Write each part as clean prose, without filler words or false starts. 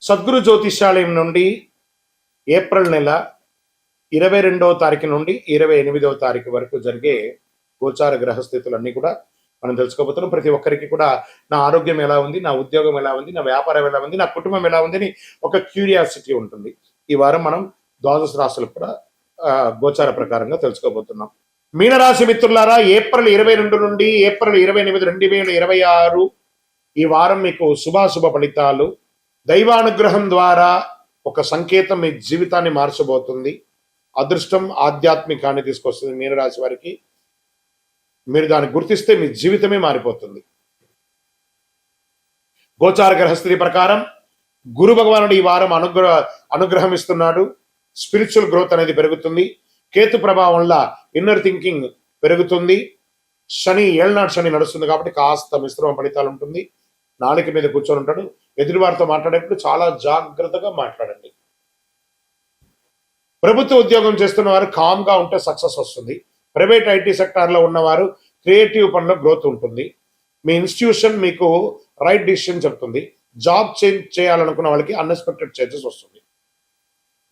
సద్గురు జ్యోతిష్యాలయం నుండి ఏప్రిల్ నెల 22వ తారీఖు నుండి 28వ తారీఖు వరకు జరిగే గోచార గ్రహస్థితులన్నీ కూడా మనం తెలుసుకోబోతున్నాం. ప్రతి ఒక్కరికి కూడా నా ఆరోగ్యం ఎలా ఉంది, నా ఉద్యోగం ఎలా ఉంది, నా వ్యాపారం ఎలా ఉంది, నా కుటుంబం ఎలా ఉంది అని ఒక క్యూరియాసిటీ ఉంటుంది. ఈ వారం మనం ద్వాదశ రాశులు కూడా గోచార ప్రకారంగా తెలుసుకోబోతున్నాం. మీనరాశి మిత్రులారా, ఏప్రిల్ 22 నుండి ఏప్రిల్ 28, 2026 ఈ వారం మీకు శుభాశుభ ఫలితాలు, దైవానుగ్రహం ద్వారా ఒక సంకేతం మీ జీవితాన్ని మార్చబోతుంది. అదృష్టం ఆధ్యాత్మికాన్ని తీసుకొస్తుంది. మీనరాశి వారికి మీరు దాన్ని గుర్తిస్తే మీ జీవితమే మారిపోతుంది. గోచార గ్రహస్థితి ప్రకారం గురు భగవానుడు ఈ వారం అనుగ్రహం ఇస్తున్నాడు. స్పిరిచువల్ గ్రోత్ అనేది పెరుగుతుంది. కేతు ప్రభావం వల్ల ఇన్నర్ థింకింగ్ పెరుగుతుంది. శని ఏళ్ళనాడు శని నడుస్తుంది కాబట్టి కాస్త మిశ్రమ ఫలితాలు ఉంటుంది. నాలుక మీద కూర్చొని ఉంటాడు. ఎదురువారితో మాట్లాడేప్పుడు చాలా జాగ్రత్తగా మాట్లాడండి. ప్రభుత్వ ఉద్యోగం చేస్తున్న వారు కామ్గా ఉంటే సక్సెస్ వస్తుంది. ప్రైవేట్ ఐటీ సెక్టార్లో ఉన్నవారు క్రియేటివ్ పనిలో గ్రోత్ ఉంటుంది. మీ ఇన్స్టిట్యూషన్ మీకు రైట్ డిసిషన్ చెప్తుంది. జాబ్ చేంజ్ చేయాలనుకున్న వాళ్ళకి అన్ఎక్స్పెక్టెడ్ చేంజెస్ వస్తుంది.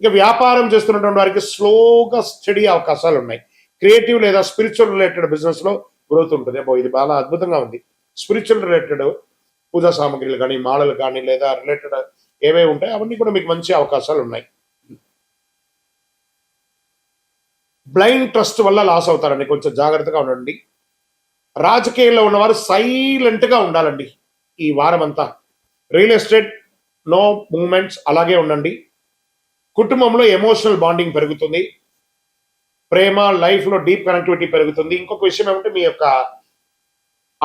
ఇక వ్యాపారం చేస్తున్నటువంటి వారికి స్లోగా స్టడీ అవకాశాలు ఉన్నాయి. క్రియేటివ్ లేదా స్పిరిచువల్ రిలేటెడ్ బిజినెస్ లో గ్రోత్ ఉంటుంది. ఇది చాలా అద్భుతంగా ఉంది. స్పిరిచువల్ రిలేటెడ్ పూజా సామాగ్రిలు కానీ, మాలలు కానీ, లేదా రిలేటెడ్ ఏవే ఉంటాయి అవన్నీ కూడా మీకు మంచి అవకాశాలు ఉన్నాయి. బ్లైండ్ ట్రస్ట్ వల్ల లాస్ అవుతారండి, కొంచెం జాగ్రత్తగా ఉండండి. రాజకీయాల్లో ఉన్నవారు సైలెంట్ గా ఉండాలండి ఈ వారం అంతా. రియల్ ఎస్టేట్ నో మూవ్మెంట్స్, అలాగే ఉండండి. కుటుంబంలో ఎమోషనల్ బాండింగ్ పెరుగుతుంది. ప్రేమ లైఫ్ లో డీప్ కనెక్టివిటీ పెరుగుతుంది. ఇంకొక విషయం ఏమంటే మీ యొక్క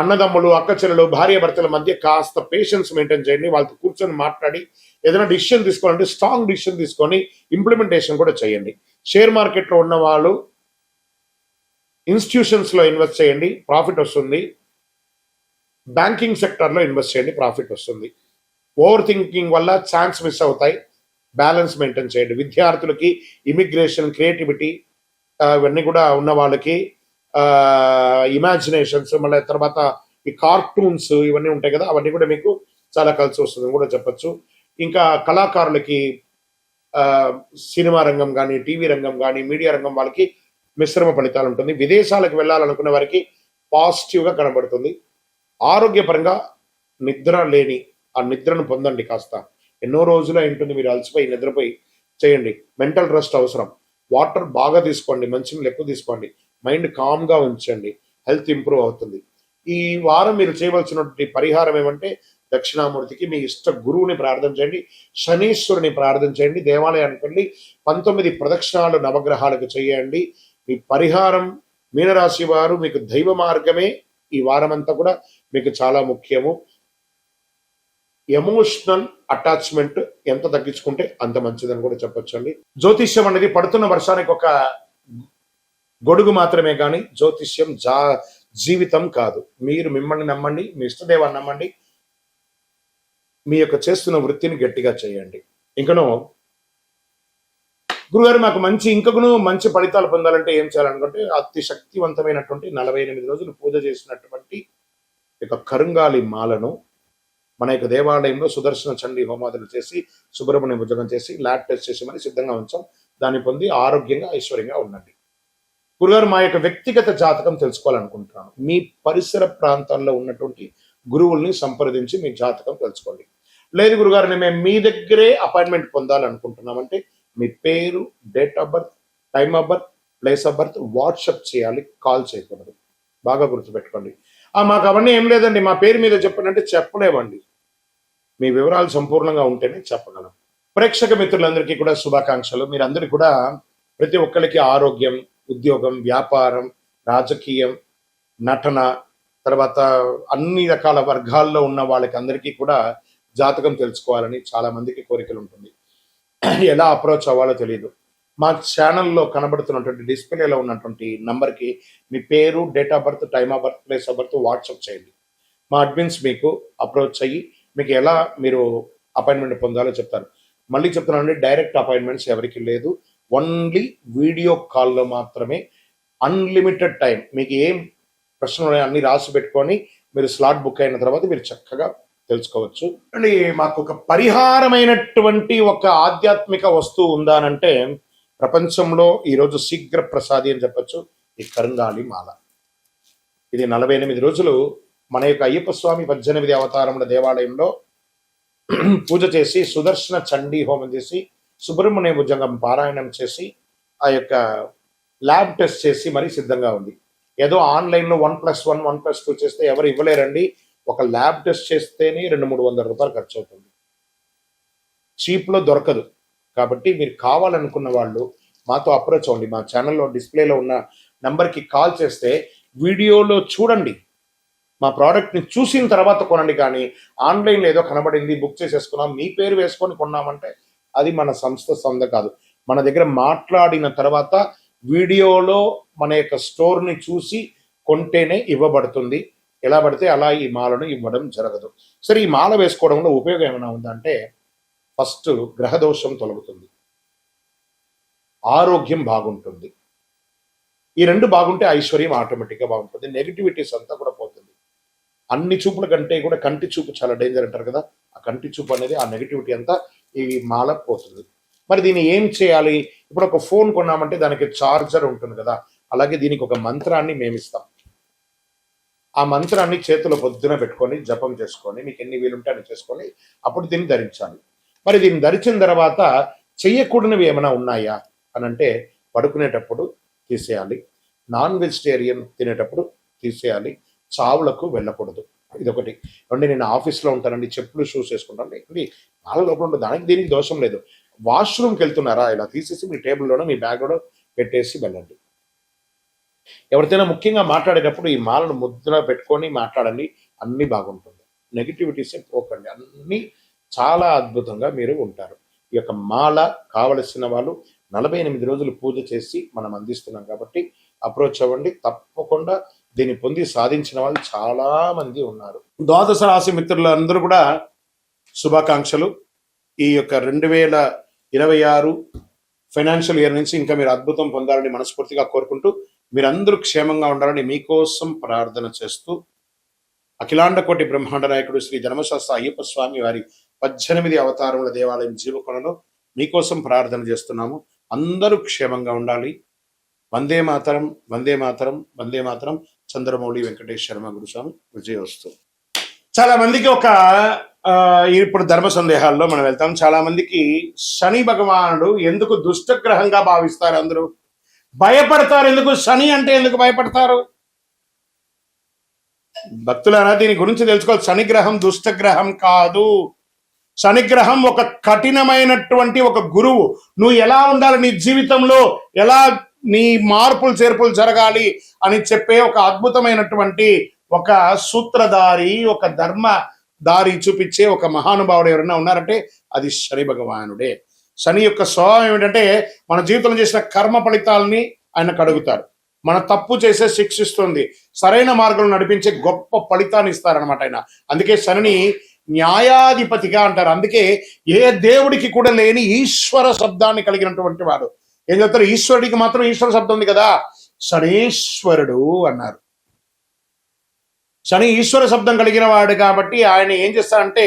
అన్నదమ్ములు, అక్క చెల్లెలు, భార్య భర్తల మధ్య కాస్త పేషెన్స్ మెయింటైన్ చేయండి. వాళ్ళతో కూర్చొని మాట్లాడి ఏదైనా డిసిషన్ తీసుకోవాలంటే స్ట్రాంగ్ డిసిషన్ తీసుకొని ఇంప్లిమెంటేషన్ కూడా చేయండి. షేర్ మార్కెట్లో ఉన్న వాళ్ళు ఇన్స్టిట్యూషన్స్ లో ఇన్వెస్ట్ చేయండి, ప్రాఫిట్ వస్తుంది. బ్యాంకింగ్ సెక్టర్లో ఇన్వెస్ట్ చేయండి, ప్రాఫిట్ వస్తుంది. ఓవర్ థింకింగ్ వల్ల ఛాన్స్ మిస్ అవుతాయి. బ్యాలెన్స్ మెయింటైన్ చేయండి. విద్యార్థులకి ఇమిగ్రేషన్, క్రియేటివిటీ ఇవన్నీ కూడా ఉన్న వాళ్ళకి ఇమాజినేషన్స్, మళ్ళీ తర్వాత ఈ కార్టూన్స్ ఇవన్నీ ఉంటాయి కదా, అవన్నీ కూడా మీకు చాలా కలిసి వస్తుంది కూడా చెప్పచ్చు. ఇంకా కళాకారులకి సినిమా రంగం కానీ, టీవీ రంగం కానీ, మీడియా రంగం వాళ్ళకి మిశ్రమ ఫలితాలు ఉంటుంది. విదేశాలకు వెళ్ళాలనుకున్న వారికి పాజిటివ్గా కనబడుతుంది. ఆరోగ్యపరంగా నిద్ర లేని ఆ నిద్రను పొందండి. కాస్త ఎన్నో రోజులు ఉంటుంది, మీరు అలసిపోయి నిద్రపోయి చేయండి. మెంటల్ రెస్ట్ అవసరం. వాటర్ బాగా తీసుకోండి, మంచినీళ్ళు ఎక్కువ తీసుకోండి. మైండ్ కామ్గా ఉంచండి, హెల్త్ ఇంప్రూవ్ అవుతుంది. ఈ వారం మీరు చేయవలసినటువంటి పరిహారం ఏమంటే దక్షిణామూర్తికి మీ ఇష్ట గురువుని ప్రార్థన చేయండి, శనీశ్వరుని ప్రార్థన చేయండి, దేవాలయానికి వెళ్ళి 19 ప్రదక్షిణాలు నవగ్రహాలకు చేయండి. మీ పరిహారం మీనరాశి వారు మీకు దైవ మార్గమే ఈ వారం అంతా కూడా మీకు చాలా ముఖ్యము. ఎమోషనల్ అటాచ్మెంట్ ఎంత తగ్గించుకుంటే అంత మంచిదని కూడా చెప్పొచ్చండి. జ్యోతిష్యం అనేది పడుతున్న వర్షానికి ఒక గొడుగు మాత్రమే కానీ జ్యోతిష్యం జీవితం కాదు. మీరు మిమ్మల్ని నమ్మండి, మీ ఇష్టదేవాన్ని నమ్మండి, మీ యొక్క చేస్తున్న వృత్తిని గట్టిగా చేయండి. ఇంకను గురుగారు మాకు ఇంకను మంచి ఫలితాలు పొందాలంటే ఏం చేయాలనుకుంటే అతి శక్తివంతమైనటువంటి 48 రోజులు పూజ చేసినటువంటి యొక్క కరుంగాలి మాలను మన యొక్క దేవాలయంలో సుదర్శన చండీ హోమాదులు చేసి, సుబ్రహ్మణ్య భుజగం చేసి, ల్యాబ్ టెస్ట్ చేసి మరి సిద్ధంగా ఉంచాం. దాన్ని పొంది ఆరోగ్యంగా ఐశ్వర్యంగా ఉండండి. గురుగారు మా యొక్క వ్యక్తిగత జాతకం తెలుసుకోవాలనుకుంటున్నాను. మీ పరిసర ప్రాంతాల్లో ఉన్నటువంటి గురువుల్ని సంప్రదించి మీ జాతకం తెలుసుకోండి. లేదు గురుగారు మేము మీ దగ్గరే అపాయింట్మెంట్ పొందాలనుకుంటున్నామంటే మీ పేరు, date of birth, time of birth, place of birth WhatsApp చేయాలి, కాల్ చేయకూడదు. బాగా గుర్తుపెట్టుకోండి. మాకు అవన్నీ ఏం లేదండి, మా పేరు మీద చెప్పనంటే చెప్పలేమండి. మీ వివరాలు సంపూర్ణంగా ఉంటేనే చెప్పగలం. ప్రేక్షక మిత్రులందరికీ కూడా శుభాకాంక్షలు. మీరందరూ కూడా ప్రతి ఒక్కరికి ఆరోగ్యం, ఉద్యోగం, వ్యాపారం, రాజకీయం, నటన, తర్వాత అన్ని రకాల వర్గాల్లో ఉన్న వాళ్ళకి అందరికీ కూడా జాతకం తెలుసుకోవాలని చాలా మందికి కోరికలు ఉంటుంది. ఎలా అప్రోచ్ అవ్వాలో తెలియదు. మా ఛానల్లో కనబడుతున్నటువంటి డిస్ప్లేలో ఉన్నటువంటి నంబర్కి మీ పేరు, date of birth, time of birth, place of birth WhatsApp చేయండి. మా అడ్మిన్స్ మీకు అప్రోచ్ అయ్యి మీకు ఎలా మీరు అపాయింట్మెంట్ పొందాలో చెప్తారు. మళ్ళీ చెప్తున్నానండి, డైరెక్ట్ అపాయింట్మెంట్స్ ఎవరికి లేదు. ఓన్లీ వీడియో కాల్లో మాత్రమే. Unlimited time. మీకు ఏం ప్రశ్నలు అన్ని రాసి పెట్టుకొని మీరు స్లాట్ బుక్ అయిన తర్వాత మీరు చక్కగా తెలుసుకోవచ్చు. అండి మాకు ఒక పరిహారమైనటువంటి ఒక ఆధ్యాత్మిక వస్తువు ఉందా అంటే ప్రపంచంలో ఈరోజు శీఘ్ర ప్రసాది అని చెప్పొచ్చు, ఈ కరుంగాలి మాల. ఇది 48 రోజులు మన యొక్క అయ్యప్ప స్వామి 18 అవతారముల దేవాలయంలో పూజ చేసి సుదర్శన చండీ హోమం చేసి సుబ్రహ్మణ్య భుజంగం పారాయణం చేసి ఆ యొక్క ల్యాబ్ టెస్ట్ చేసి మరీ సిద్ధంగా ఉంది. ఏదో ఆన్లైన్లో 1+1 1+2 చేస్తే ఎవరు ఇవ్వలేరండి. ఒక ల్యాబ్ టెస్ట్ చేస్తేనే 200-300 రూపాయలు ఖర్చు అవుతుంది. చీప్లో దొరకదు. కాబట్టి మీరు కావాలనుకున్న వాళ్ళు మాతో అప్రోచ్ అవ్వండి. మా ఛానల్లో డిస్ప్లేలో ఉన్న నంబర్కి కాల్ చేస్తే వీడియోలో చూడండి, మా ప్రోడక్ట్ని చూసిన తర్వాత కొనండి. కానీ ఆన్లైన్లో ఏదో కనబడింది బుక్ చేసేసుకున్నాం మీ పేరు వేసుకొని కొన్నామంటే అది మన సంస్థ సొంత కాదు. మన దగ్గర మాట్లాడిన తర్వాత వీడియోలో మన యొక్క స్టోర్ని చూసి కొంటేనే ఇవ్వబడుతుంది. ఎలా పడితే అలా ఈ మాలను ఇవ్వడం జరగదు. సరే, ఈ మాల వేసుకోవడంలో ఉపయోగం ఏమైనా ఉందంటే ఫస్ట్ గ్రహదోషం తొలగుతుంది, ఆరోగ్యం బాగుంటుంది. ఈ రెండు బాగుంటే ఐశ్వర్యం ఆటోమేటిక్గా బాగుంటుంది. నెగిటివిటీస్ అంతా కూడా పోతుంది. అన్ని చూపుల కంటే కూడా కంటి చూపు చాలా డేంజర్ అంటారు కదా, ఆ కంటి చూపు అనేది ఆ నెగిటివిటీ అంతా ఈ మాల పోతుంది. మరి దీన్ని ఏం చేయాలి? ఇప్పుడు ఒక ఫోన్ కొన్నామంటే దానికి చార్జర్ ఉంటుంది కదా, అలాగే దీనికి ఒక మంత్రాన్ని మేము ఇస్తాం. ఆ మంత్రాన్ని చేతిలో పొద్దున పెట్టుకొని జపం చేసుకొని మీకు ఎన్ని వీలుంటే అని చేసుకొని అప్పుడు దీన్ని ధరించాలి. మరి దీన్ని ధరించిన తర్వాత చెయ్యకూడనివి ఏమైనా ఉన్నాయా అని అంటే పడుకునేటప్పుడు తీసేయాలి, నాన్ వెజిటేరియన్ తినేటప్పుడు తీసేయాలి, చావులకు వెళ్ళకూడదు. ఇదొకటి. అంటే నేను ఆఫీస్లో ఉంటానండి, చెప్పులు షూస్ వేసుకుంటాను, నాలుగు లోపల ఉంటుంది, దానికి దీనికి దోషం లేదు. వాష్రూమ్కి వెళ్తున్నారా, ఇలా తీసేసి మీ టేబుల్లోనో మీ బ్యాగ్లో పెట్టేసి వెళ్ళండి. ఎవరితోనైనా ముఖ్యంగా మాట్లాడేటప్పుడు ఈ మాలను ముద్ర పెట్టుకొని మాట్లాడండి, అన్నీ బాగుంటుంది. నెగిటివిటీసే పోకండి, అన్నీ చాలా అద్భుతంగా మీరు ఉంటారు. ఈ యొక్క మాల కావలసిన వాళ్ళు 48 రోజులు పూజ చేసి మనం అందిస్తున్నాం కాబట్టి అప్రోచ్ అవ్వండి. తప్పకుండా దీన్ని పొంది సాధించిన వాళ్ళు చాలా మంది ఉన్నారు. ద్వాదశ రాశి మిత్రులందరూ కూడా శుభాకాంక్షలు. ఈ యొక్క 2026 ఫైనాన్షియల్ ఇయర్ నుంచి ఇంకా మీరు అద్భుతం పొందాలని మనస్ఫూర్తిగా కోరుకుంటూ మీరందరూ క్షేమంగా ఉండాలని మీకోసం ప్రార్థన చేస్తూ అఖిలాండ కోటి బ్రహ్మాండ నాయకుడు శ్రీ ధర్మశాస్త్ర అయ్యప్ప స్వామి వారి 18 అవతారముల దేవాలయం జీవకొండలో మీకోసం ప్రార్థన చేస్తున్నాము. అందరూ క్షేమంగా ఉండాలి. వందే మాతరం, వందే మాతరం, వందే మాతరం. చంద్రమౌళి వెంకటేష్ శర్మ గురుస్వామి. విజయోస్తు. చాలా మందికి ఇప్పుడు ధర్మ సందేహాల్లో మనం వెళ్తాం. చాలా మందికి శని భగవానుడు ఎందుకు దుష్టగ్రహంగా భావిస్తారు, అందరూ భయపడతారు. ఎందుకు శని అంటే ఎందుకు భయపడతారు? భక్తులారా, దీని గురించి తెలుసుకోవాలి. శనిగ్రహం దుష్టగ్రహం కాదు. శనిగ్రహం ఒక కఠినమైనటువంటి ఒక గురువు. నువ్వు ఎలా ఉండాలి, నీ జీవితంలో ఎలా నీ మార్పులు చేర్పులు జరగాలి అని చెప్పే ఒక అద్భుతమైనటువంటి ఒక సూత్రధారి, ఒక ధర్మ దారి చూపించే ఒక మహానుభావుడు ఎవరైనా ఉన్నారంటే అది శని భగవానుడే. శని యొక్క స్వభావం ఏమిటంటే మన జీవితంలో చేసిన కర్మ ఫలితాలని ఆయన కడుగుతారు. మన తప్పు చేసే శిక్షిస్తుంది, సరైన మార్గంలో నడిపించే గొప్ప ఫలితాన్ని ఇస్తారనమాట ఆయన. అందుకే శనిని న్యాయాధిపతిగా అంటారు. అందుకే ఏ దేవుడికి కూడా లేని ఈశ్వర శబ్దాన్ని కలిగినటువంటి వాడు. ఏం చెప్తారు? ఈశ్వరుడికి మాత్రం ఈశ్వర శబ్దం ఉంది కదా, శనీశ్వరుడు అన్నారు. శని ఈశ్వర శబ్దం కలిగిన వాడు కాబట్టి ఆయన ఏం చేస్తాడంటే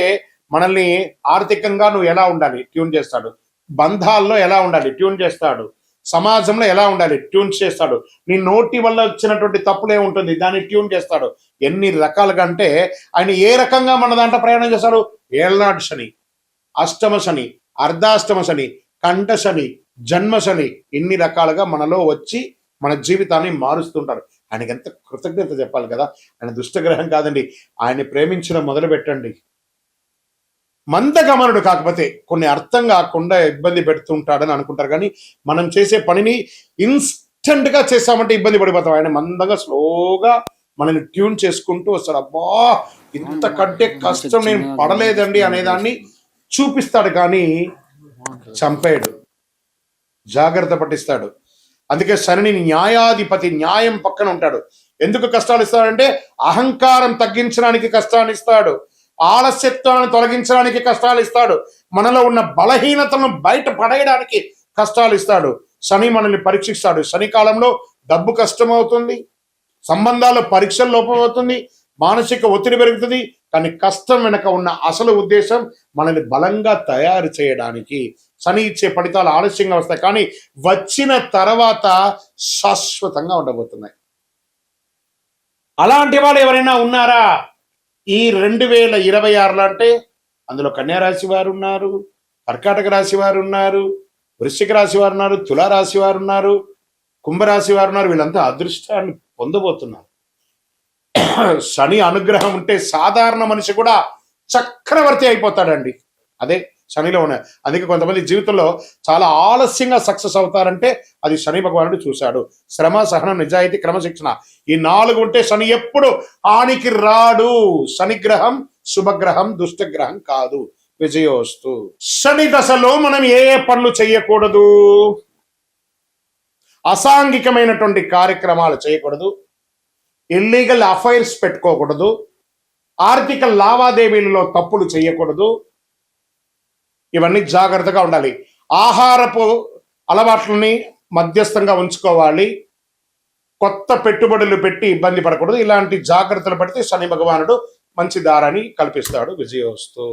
మనల్ని ఆర్థికంగా నువ్వు ఎలా ఉండాలి ట్యూన్ చేస్తాడు, బంధాల్లో ఎలా ఉండాలి ట్యూన్ చేస్తాడు, సమాజంలో ఎలా ఉండాలి ట్యూన్ చేస్తాడు, నీ నోటి వల్ల వచ్చినటువంటి తప్పులే ఉంటుంది దాన్ని ట్యూన్ చేస్తాడు. ఎన్ని రకాలుగా అంటే ఆయన ఏ రకంగా మన దాంట్లో ప్రయాణం చేస్తాడు? ఏళ్నాడు శని, అష్టమ శని, అర్ధాష్టమ శని, కంఠ శని, జన్మ శని, ఇన్ని రకాలుగా మనలో వచ్చి మన జీవితాన్ని మారుస్తుంటాడు. ఆయనకి ఎంత కృతజ్ఞత చెప్పాలి కదా. ఆయన దుష్టగ్రహం కాదండి. ఆయన్ని ప్రేమించడం మొదలు పెట్టండి. మందగమనుడు కాకపోతే కొన్ని అర్థం కాకుండా ఇబ్బంది పెడుతుంటాడని అనుకుంటారు, కానీ మనం చేసే పనిని ఇన్స్టెంట్ గా చేసామంటే ఇబ్బంది పడిపోతాం. ఆయన మందంగా స్లోగా మనల్ని ట్యూన్ చేసుకుంటూ వస్తాడు. అబ్బా, ఇంతకంటే కష్టం నేను పడలేదండి అనేదాన్ని చూపిస్తాడు, కానీ చంపేడు, జాగ్రత్త పట్టిస్తాడు. అందుకే శని న్యాయాధిపతి, న్యాయం పక్కన ఉంటాడు. ఎందుకు కష్టాలు ఇస్తాడంటే అహంకారం తగ్గించడానికి కష్టాన్ని ఇస్తాడు, ఆలస్యత్వాన్ని తొలగించడానికి కష్టాలు ఇస్తాడు, మనలో ఉన్న బలహీనతలను బయట పడేయడానికి కష్టాలు ఇస్తాడు. శని మనల్ని పరీక్షిస్తాడు. శని కాలంలో డబ్బు కష్టం అవుతుంది, సంబంధాల్లో పరీక్షలు లోపం అవుతుంది, మానసిక ఒత్తిడి పెరుగుతుంది. కానీ కష్టం వెనక ఉన్న అసలు ఉద్దేశం మనల్ని బలంగా తయారు చేయడానికి. శని ఇచ్చే ఫలితాలు ఆలస్యంగా వస్తాయి, కానీ వచ్చిన తర్వాత శాశ్వతంగా ఉండబోతున్నాయి. అలాంటి వాళ్ళు ఎవరైనా ఉన్నారా ఈ 2026లో అంటే? అందులో కన్యా రాశి వారు ఉన్నారు, కర్కాటక రాశి వారు ఉన్నారు, వృశ్చిక రాశి వారు ఉన్నారు, తులారాశి వారు ఉన్నారు, కుంభరాశి వారు ఉన్నారు. వీళ్ళంతా అదృష్టాన్ని పొందబోతున్నారు. శని అనుగ్రహం ఉంటే సాధారణ మనిషి కూడా చక్రవర్తి అయిపోతాడండి. అదే శనిలో ఉన్నాయి. అందుకే కొంతమంది జీవితంలో చాలా ఆలస్యంగా సక్సెస్ అవుతారంటే అది శని భగవానుడు చూశాడు. శ్రమ, సహనం, నిజాయితీ, క్రమశిక్షణ, ఈ 4 ఉంటే శని ఎప్పుడు హానికి రాడు. శనిగ్రహం శుభగ్రహం, దుష్టగ్రహం కాదు. విజయోస్తు. శని దశలో మనం ఏ పనులు చేయకూడదు? అసాంఘికమైనటువంటి కార్యక్రమాలు చేయకూడదు, ఇల్లీగల్ అఫైర్స్ పెట్టుకోకూడదు, ఆర్థిక లావాదేవీలలో తప్పులు చేయకూడదు. ఇవన్నీ జాగ్రత్తగా ఉండాలి. ఆహారపు అలవాట్లని మధ్యస్థంగా ఉంచుకోవాలి. కొత్త పెట్టుబడులు పెట్టి ఇబ్బంది పడకూడదు. ఇలాంటి జాగ్రత్తలు పడితే శని భగవానుడు మంచి దారాన్ని కల్పిస్తాడు. విజయోస్తు.